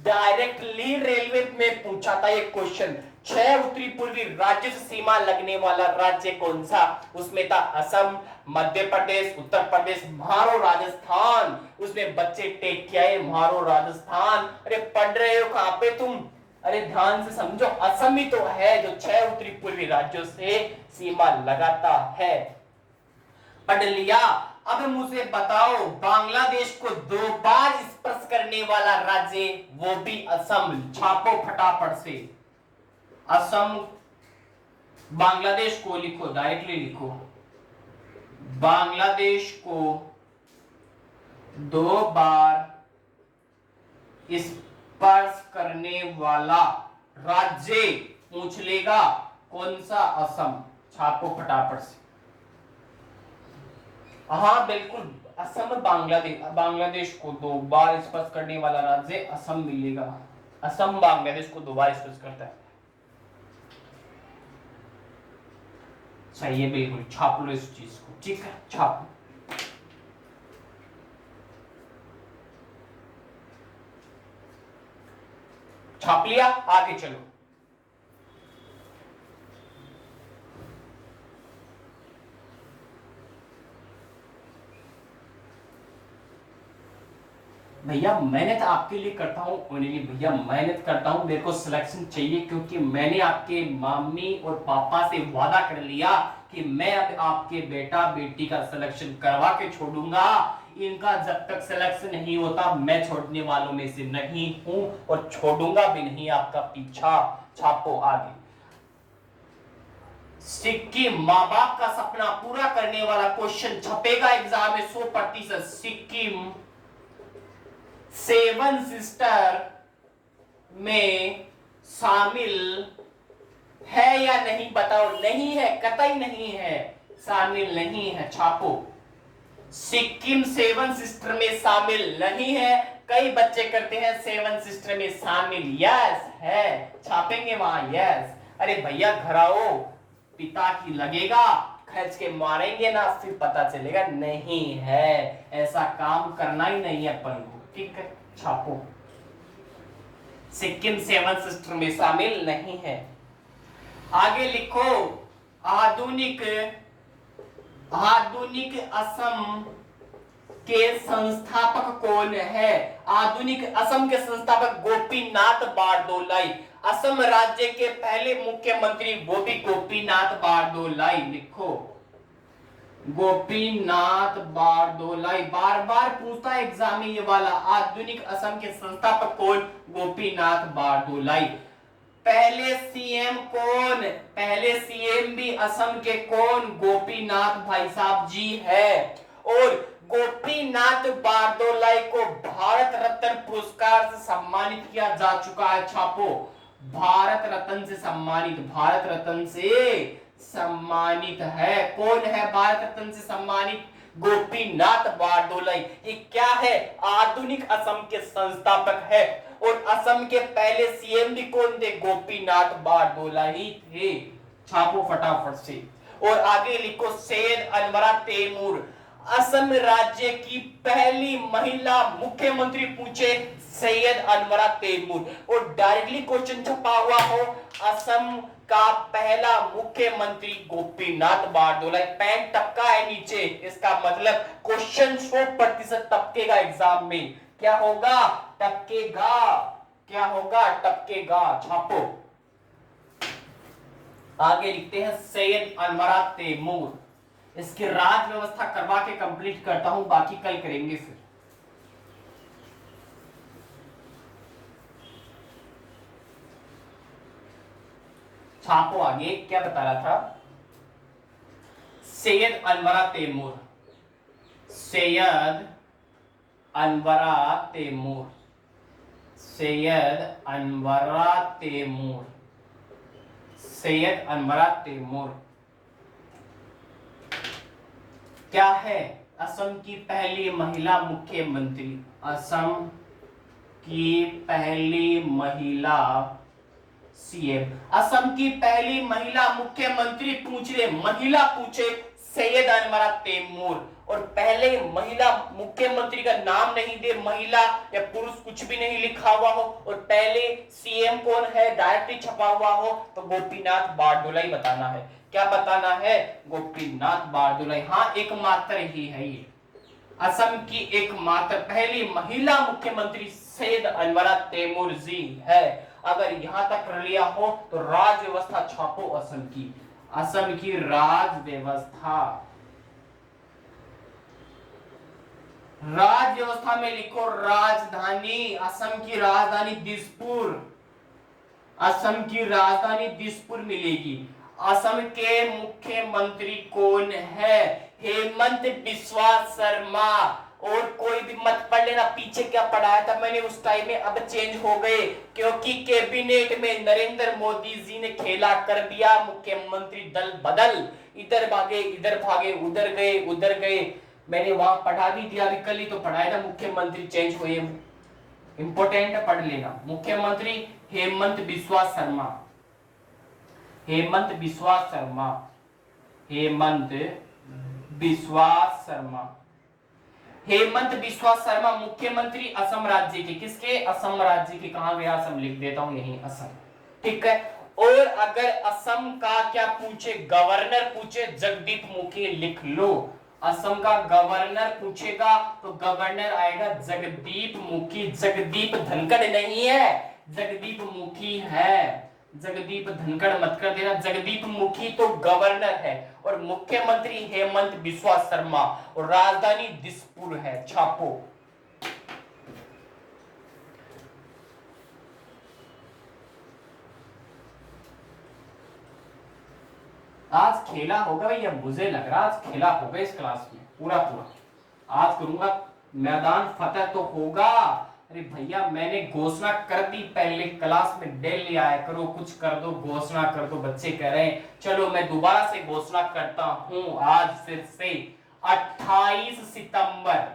Speaker 1: डायरेक्टली रेलवे में पूछा था ये क्वेश्चन, 6 उत्तरी पूर्वी राज्य से सीमा लगने वाला राज्य कौन सा? उसमें था असम, मध्य प्रदेश, उत्तर प्रदेश, म्हारो राजस्थान। उसमें बच्चे टेक किया है म्हारो राजस्थान। अरे पढ़ रहे हो कहां पे तुम? अरे ध्यान से समझो, असम ही तो है जो 6 उत्तरी पूर्वी राज्यों से सीमा लगाता है। पढ़ लिया? अब मुझे बताओ बांग्लादेश को 2 बार स्पर्श करने वाला राज्य, वो भी असम। छापो फटाफट से, असम। बांग्लादेश को लिखो, डायरेक्टली लिखो, बांग्लादेश को 2 बार स्पर्श करने वाला राज्य पूछ लेगा कौन सा? असम। छापो फटाफट से। हाँ बिल्कुल, असम। बांग्लादेश को 2 बार स्पर्श करने वाला राज्य असम मिलेगा। असम बांग्लादेश को 2 बार स्पर्श करता है। सही है, बिल्कुल। छाप लो इस चीज को, ठीक है, छाप। छाप लिया? आगे चलो। भैया मेहनत आपके लिए करता हूं, ओनली भैया मेहनत करता हूं, मेरे को सिलेक्शन चाहिए क्योंकि मैंने आपके मम्मी और पापा से वादा कर लिया कि मैं अब आपके बेटा बेटी का सिलेक्शन करवा के छोड़ूंगा। इनका जब तक सिलेक्शन नहीं होता मैं छोड़ने वालों में से नहीं हूं और छोड़ूंगा भी नहीं आपका पीछा। छापो आगे। सिक्किम, माँ बाप का सपना पूरा करने वाला क्वेश्चन छपेगा एग्जाम में 100%। सिक्किम 7 सिस्टर में शामिल है या नहीं? बताओ। नहीं है, कतई नहीं है, शामिल नहीं है। छापो। सिक्किम 7 सिस्टर में शामिल नहीं है। कई बच्चे करते हैं 7 सिस्टर में शामिल। यस है, छापेंगे वहां यस। अरे भैया घर आओ, पिता की लगेगा, खर्च के मारेंगे ना, फिर पता चलेगा नहीं है। ऐसा काम करना ही नहीं है अपन को, ठीक है। छापो। सिक्किम 7 सिस्टर में शामिल नहीं है। आगे लिखो, आधुनिक असम के संस्थापक कौन है? आधुनिक असम के संस्थापक गोपीनाथ बारदोलाई। असम राज्य के पहले मुख्यमंत्री वो भी गोपीनाथ बारदोलाई। लिखो, गोपीनाथ बारदोलाई। बार बार पूछता है एग्जाम में ये वाला। आधुनिक असम के संस्थापक कौन? गोपीनाथ बारदोलाई। पहले सीएम कौन? पहले सीएम भी असम के कौन? गोपीनाथ भाई साहब जी है। और गोपीनाथ बारदोलाई को भारत रत्न पुरस्कार से सम्मानित किया जा चुका है। छापो, भारत रत्न से सम्मानित, भारत रत्न से सम्मानित है। कौन है भारत रत्न से सम्मानित? गोपीनाथ बारदोलाई। ये क्या है? आधुनिक असम के संस्थापक है। और असम के पहले सीएम भी कौन थे? गोपीनाथ बारदोलाई थे। छापो फटाफट से। और आगे लिखो, सैयद अनवरा तैमूर, असम राज्य की पहली महिला मुख्यमंत्री पूछे सैयद अनवरा तैमूर। और डायरेक्टली क्वेश्चन छपा हुआ हो, असम का पहला मुख्यमंत्री गोपीनाथ बारदोलाई। पैंट टपका है नीचे, इसका मतलब क्वेश्चन 100% टपकेगा एग्जाम में। क्या होगा? टपकेगा। क्या होगा? टपकेगा। छापो। आगे लिखते हैं सैयद अनवरा तैमूर। इसकी राज व्यवस्था करवा के कंप्लीट करता हूं, बाकी कल करेंगे फिर। छापो आगे, क्या बता रहा था? सैयद अनवरा तैमूर, सैयद अनवरा तैमूर सैयद अनवरा तैमूर। सैयद अनवरा तैमूर क्या है? असम की पहली महिला मुख्यमंत्री। असम की पहली महिला सीएम। असम की पहली महिला मुख्यमंत्री पूछ रहे, महिला पूछे सैयद अनवरा तैमूर, और पहले महिला मुख्यमंत्री का नाम नहीं दे, महिला या पुरुष कुछ भी नहीं लिखा हुआ हो, और पहले सीएम कौन है डायरेक्टली छपा हुआ हो, तो गोपीनाथ बारडोलाई बताना है। क्या बताना है? गोपीनाथ बारडोलाई। हाँ, एकमात्र ही है ये, असम की एकमात्र पहली महिला मुख्यमंत्री सैयद अनवरा तैमूर जी है। अगर यहां तक कर लिया हो तो राज व्यवस्था छापो असम की। असम की राज व्यवस्था, राज व्यवस्था में लिखो राजधानी। असम की राजधानी दिसपुर। असम की राजधानी दिसपुर मिलेगी। असम के मुख्यमंत्री कौन है? हेमंत बिस्वा शर्मा। और कोई भी मत पढ़ लेना, पीछे क्या पढ़ाया था मैंने उस टाइम में, अब चेंज हो गए, क्योंकि कैबिनेट में नरेंद्र मोदी जी ने खेला कर दिया, मुख्यमंत्री दल बदल, इधर भागे इधर भागे, उधर गए। मैंने वहां पढ़ा भी दिया, अभी कल ही तो पढ़ाया था, मुख्यमंत्री चेंज हुए। इंपोर्टेंट पढ़ लेना। मुख्यमंत्री हेमंत बिस्वा शर्मा। हेमंत बिस्वा शर्मा। हेमंत बिस्वा शर्मा। हेमंत बिस्वा शर्मा मुख्यमंत्री असम राज्य के। किसके? असम राज्य के। कहां गया असम? लिख देता हूं यहीं, असम। ठीक है। और अगर असम का क्या पूछे, गवर्नर पूछे, जगदीप मुखी, लिख लो। असम का गवर्नर पूछेगा तो गवर्नर आएगा जगदीप मुखी। जगदीप धनखड़ नहीं है, जगदीप मुखी है। जगदीप धनखड़ मत कर देना, जगदीप मुखी तो गवर्नर है, और मुख्यमंत्री हेमंत बिस्वा शर्मा, और राजधानी दिसपुर है। छापो। आज खेला होगा भैया, मुझे लग रहा आज खेला होगा इस क्लास में पूरा पूरा। आज करूंगा, मैदान फतेह तो होगा। अरे भैया मैंने घोषणा कर दी पहले क्लास में, डेली आया करो, कुछ कर दो, घोषणा कर दो, बच्चे कह रहे हैं। चलो मैं दोबारा से घोषणा करता हूं, आज फिर से 28 सितंबर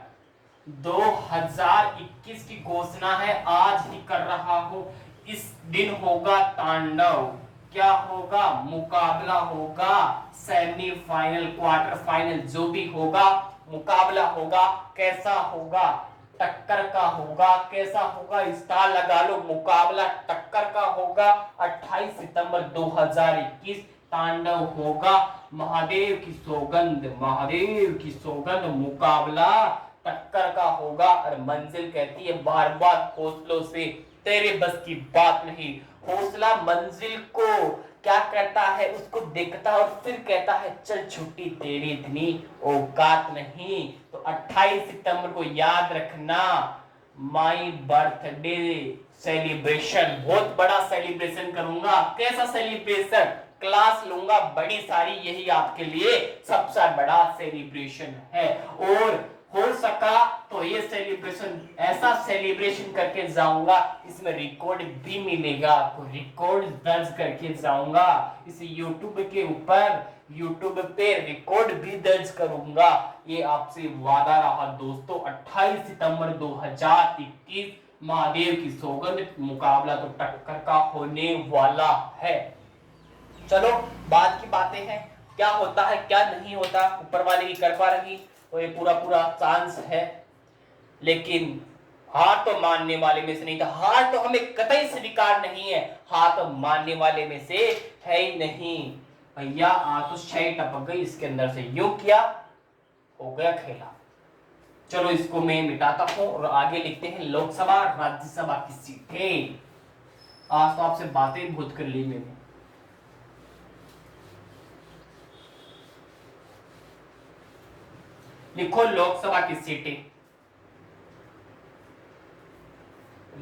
Speaker 1: 2021 की घोषणा है, आज ही कर रहा हूं। इस दिन होगा तांडव। क्या होगा? मुकाबला होगा, सेमीफाइनल, क्वार्टर फाइनल, जो भी होगा मुकाबला होगा। कैसा होगा? टक्कर का होगा। कैसा होगा? स्टार लगा लो, मुकाबला टक्कर का होगा। 28 सितंबर 2021 तांडव होगा। महादेव की सौगंध, महादेव की सौगंध, मुकाबला टक्कर का होगा। और मंजिल कहती है बार बार हौसलों से, तेरे बस की बात नहीं। हौसला मंजिल को क्या कहता है, उसको देखता है और फिर कहता है चल छुट्टी, तेरी इतनी औकात नहीं। तो 28 सितंबर को याद रखना, माई बर्थडे सेलिब्रेशन, बहुत बड़ा सेलिब्रेशन करूंगा। कैसा सेलिब्रेशन? क्लास लूंगा बड़ी सारी, यही आपके लिए सबसे बड़ा सेलिब्रेशन है। और हो सका तो ये सेलिब्रेशन, ऐसा सेलिब्रेशन करके जाऊंगा, इसमें रिकॉर्ड भी मिलेगा आपको, रिकॉर्ड दर्ज करके जाऊंगा इस यूट्यूब के ऊपर, यूट्यूब पे रिकॉर्ड भी दर्ज करूंगा। ये आपसे वादा रहा दोस्तों। 28 सितंबर 2021 महादेव की सौगंध, मुकाबला तो टक्कर का होने वाला है। चलो बाद की बातें हैं, क्या होता है क्या नहीं होता, ऊपर वाले की कृपा रही तो ये पूरा पूरा चांस है। लेकिन हार तो मानने वाले में से नहीं था, हार तो हमें कतई स्वीकार नहीं है, हार तो मानने वाले में से है ही नहीं। भैया तो शय टपक गई इसके अंदर से, यूं किया हो गया खेला। चलो इसको मैं मिटाता हूं और आगे लिखते हैं लोकसभा राज्यसभा की सीटें। आज तो आपसे बातें बहुत कर ली मैंने। लिखो लोकसभा की सीटें।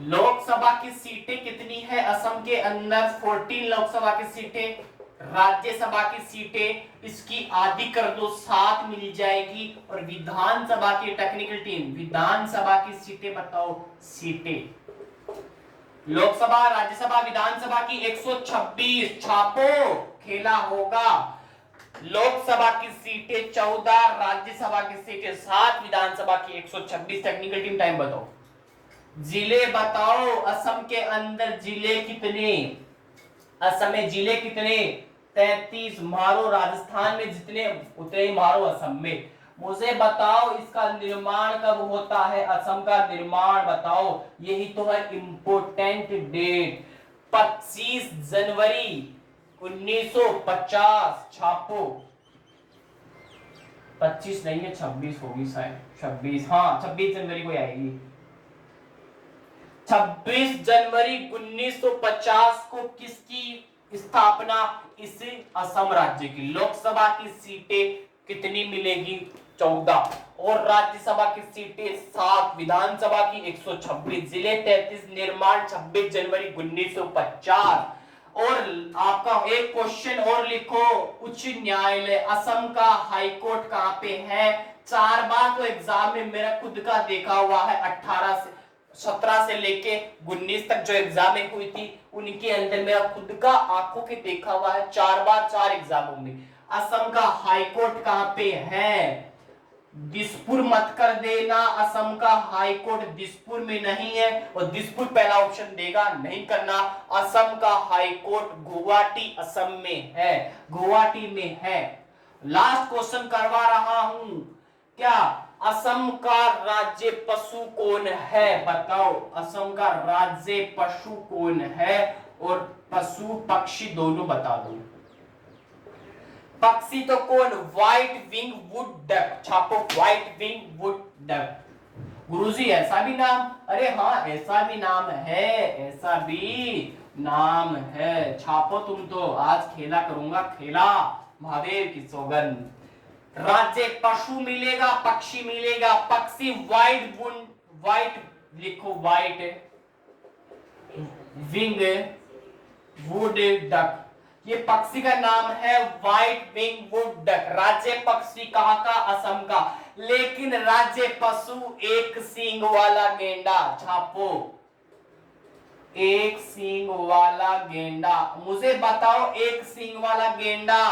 Speaker 1: लोकसभा की सीटें कितनी है असम के अंदर? 14 लोकसभा की सीटें। राज्यसभा की सीटें इसकी आधी कर दो, 7 मिल जाएगी। और विधानसभा की टेक्निकल टीम, विधानसभा की सीटें बताओ, सीटें लोकसभा, राज्यसभा, विधानसभा की 126 छापो, खेला होगा। लोकसभा की सीटें 14, राज्यसभा की सीटें 7, विधानसभा की 126। टेक्निकल टीम टाइम बताओ। जिले बताओ, असम के अंदर जिले कितने? असम में जिले कितने? 33 मारो। राजस्थान में जितने उतने ही मारो असम में। मुझे बताओ इसका निर्माण कब होता है? असम का निर्माण बताओ। यही तो है इंपोर्टेंट डेट। 25 जनवरी 1950। छापो। 25 नहीं है, 26 होगी शायद। 26, हाँ 26 जनवरी को आएगी। 26 जनवरी 1950 को किसकी स्थापना? इस असम राज्य की। लोकसभा की सीटें कितनी मिलेगी? 14, और राज्यसभा की सीटें 7, विधानसभा की 126, जिले 33, निर्माण 26 जनवरी 1950। और आपका एक क्वेश्चन और लिखो, उच्च न्यायालय असम का हाई कोर्ट कहां पे है? 4 बार तो एग्जाम में मेरा खुद का देखा हुआ है। 17 से लेके 19 तक जो एग्जाम हुई थी उनके अंदर मेरा खुद का आंखों के देखा हुआ है 4 बार 4 एग्जामों में। असम का हाई कोर्ट कहां पे है? दिसपुर मत कर देना। असम का हाई कोर्ट दिसपुर में नहीं है, और दिसपुर पहला ऑप्शन देगा, नहीं करना। असम का हाई कोर्ट गुवाहाटी असम में है, गुवाहाटी में है। लास्ट क्वेश्चन करवा रहा हूं। क्या असम का राज्य पशु कौन है? बताओ, असम का राज्य पशु कौन है? और पशु पक्षी दोनों बता दो। पक्षी तो कौन? White wing wood duck. छापो, व्हाइट विंग वुड डक। गुरुजी ऐसा भी नाम? अरे हाँ, ऐसा भी नाम है, ऐसा भी नाम है। छापो तुम तो, आज खेला करूंगा, खेला महादेव की सौगंध। राज्य पशु मिलेगा, पक्षी मिलेगा। पक्षी व्हाइट वुड, व्हाइट लिखो, व्हाइट विंग वुड डक। ये पक्षी का नाम है व्हाइट विंग वुड डक। राज्य पक्षी कहां का? असम का। लेकिन राज्य पशु एक सींग वाला गेंडा। छापो, एक सींग वाला गेंडा। मुझे बताओ, एक सींग वाला गेंडा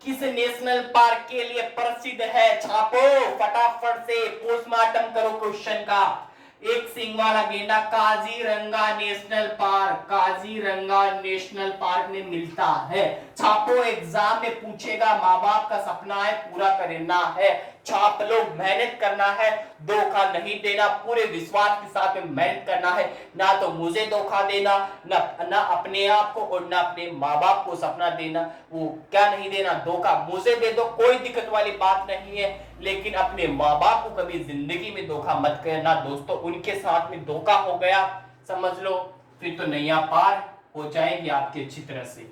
Speaker 1: किस नेशनल पार्क के लिए प्रसिद्ध है? छापो फटाफट से, पोस्टमार्टम करो क्वेश्चन का। एक सींग वाला गेंडा Kaziranga national park, Kaziranga national park में मिलता है। छापो, एग्जाम में पूछेगा, माँ बाप का सपना है, पूरा करना है। छाप लो, मेहनत करना है, धोखा नहीं देना, पूरे विश्वास के साथ में मेहनत करना है। ना तो मुझे धोखा देना, ना अपने आप को, और ना अपने माँ बाप को सपना देना। वो क्या नहीं देना? धोखा। मुझे दे दो, कोई दिक्कत वाली बात नहीं है, लेकिन अपने माँ बाप को कभी जिंदगी में धोखा मत करना दोस्तों। उनके साथ में धोखा हो गया, समझ लो, फिर तो नैया पार हो जाएगी आपकी अच्छी तरह से।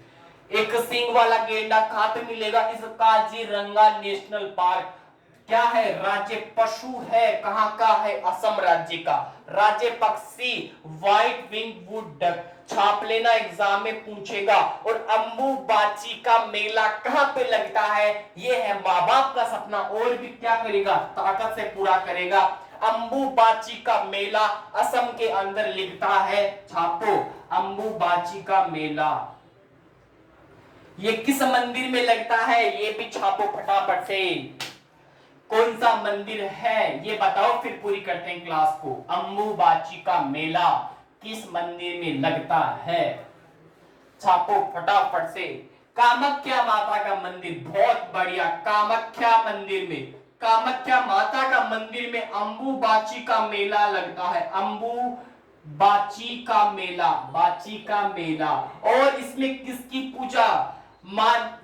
Speaker 1: एक सींग वाला गेंडा कहां पे मिलेगा? इस काजीरंगा नेशनल पार्क। क्या है? राज्य पशु है, कहां का है? असम राज्य का। राज्य पक्षी व्हाइट विंग वुड डक। छाप लेना, एग्जाम में पूछेगा। और अंबुबाची का मेला कहां पे लगता है? ये है माँ बाप का सपना, और भी क्या करेगा? ताकत से पूरा करेगा। अंबुबाची का मेला असम के अंदर लगता है। छापो, अंबुबाची का मेला। ये किस मंदिर में लगता है? ये भी छापो फटाफट से। कौन सा मंदिर है ये बताओ, फिर पूरी करते हैं क्लास को। अंबुबाची का मेला किस मंदिर में लगता है? छापो फटाफट से। कामाख्या माता का मंदिर, बहुत बढ़िया। कामाख्या मंदिर में, कामाख्या माता का मंदिर में अंबुबाची का मेला लगता है। अंबुबाची का मेला, बाची का मेला। और इसमें किसकी पूजा?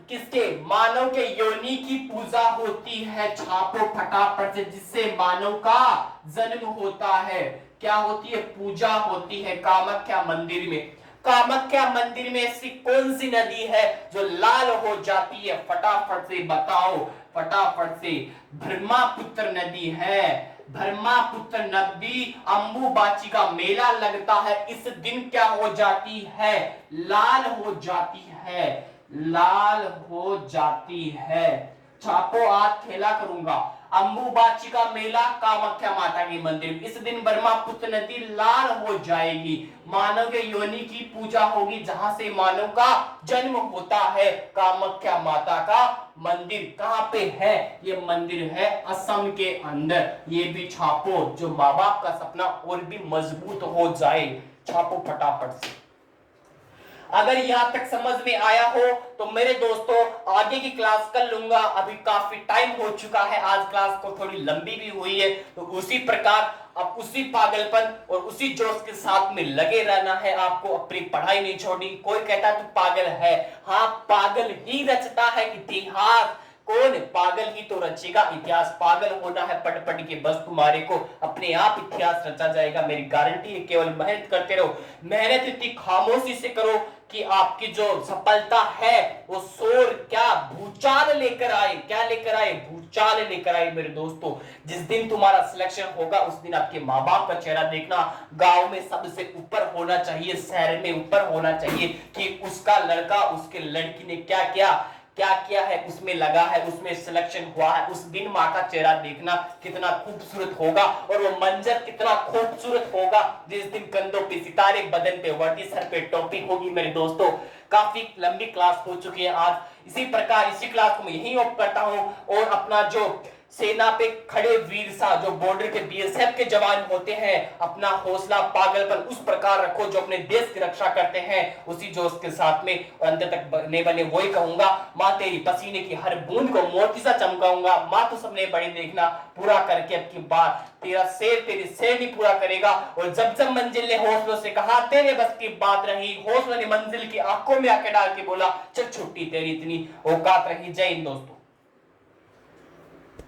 Speaker 1: किसके? मानव के योनि की पूजा होती है। छापो फटाफट से, जिससे मानव का जन्म होता है। क्या होती है? पूजा होती है कामाख्या मंदिर में। कामाख्या मंदिर में ऐसी कौन सी नदी है जो लाल हो जाती है? फटाफट से बताओ, फटाफट से। ब्रह्मपुत्र नदी है, ब्रह्मपुत्र नदी। अंबुबाची का मेला लगता है, इस दिन क्या हो जाती है? लाल हो जाती है, लाल हो जाती है। छापो, आज खेला करूंगा। अंबुबाची का मेला, कामाख्या माता के मंदिर। इस दिन ब्रह्मपुत्र नदी लाल हो जाएगी, मानव के योनि की पूजा होगी, जहां से मानव का जन्म होता है। कामाख्या माता का मंदिर कहां पे है? ये मंदिर है असम के अंदर। ये भी छापो, जो माँ बाप का सपना और भी मजबूत हो जाए, छापो फटाफट से। अगर यहां तक समझ में आया हो तो मेरे दोस्तों आगे की क्लास कर लूंगा, अभी काफी टाइम हो चुका है, आज क्लास को थोड़ी लंबी भी हुई है। तो उसी प्रकार अब उसी पागलपन और उसी जोश के साथ में लगे रहना है आपको, अपनी पढ़ाई नहीं छोड़नी। कोई कहता है तू पागल है, हाँ पागल ही रचता है इतिहास, कौन? पागल ही तो रचेगा इतिहास। पागल होना है पढ़ पढ़ के, बस तुम्हारे को अपने आप इतिहास रचा जाएगा, मेरी गारंटी है। केवल मेहनत करते रहो, मेहनत इतनी खामोशी से करो कि आपकी जो सफलता है वो शोर क्या भूचाल लेकर आए। क्या लेकर आए? भूचाल लेकर आए मेरे दोस्तों। जिस दिन तुम्हारा सिलेक्शन होगा उस दिन आपके माँ बाप का चेहरा देखना गांव में सबसे ऊपर होना चाहिए, शहर में ऊपर होना चाहिए कि उसका लड़का, उसके लड़की ने क्या किया, क्या किया है, उसमें लगा है, उसमें सिलेक्शन हुआ है। उस दिन माँ का चेहरा देखना कितना खूबसूरत होगा, और वो मंजर कितना खूबसूरत होगा जिस दिन कंधों पे सितारे, बदन पे वर्दी, सर पे टोपी होगी मेरे दोस्तों। काफी लंबी क्लास हो चुकी है आज। इसी प्रकार इसी क्लास को मैं यही ऑफ करता हूं, और अपना जो सेना पे खड़े वीर सा, जो बॉर्डर के बीएसएफ के जवान होते हैं, अपना हौसला, पागलपन उस प्रकार रखो जो अपने देश की रक्षा करते हैं, उसी जोश के साथ में। और अंत तक बने बने वही कहूंगा, माँ तेरी पसीने की हर बूंद को मोती सा चमकाऊंगा। माँ तो सबने बड़ी देखना, पूरा करके अब की बात तेरा शेर तेरी शेर नहीं पूरा करेगा। और जब जब मंजिल ने हौसलों से कहा तेरे बस की बात रही, हौसलों ने मंजिल की आंखों में आके डाल के बोला चल छुट्टी तेरी इतनी औकात रही। जय हिंद दोस्तों।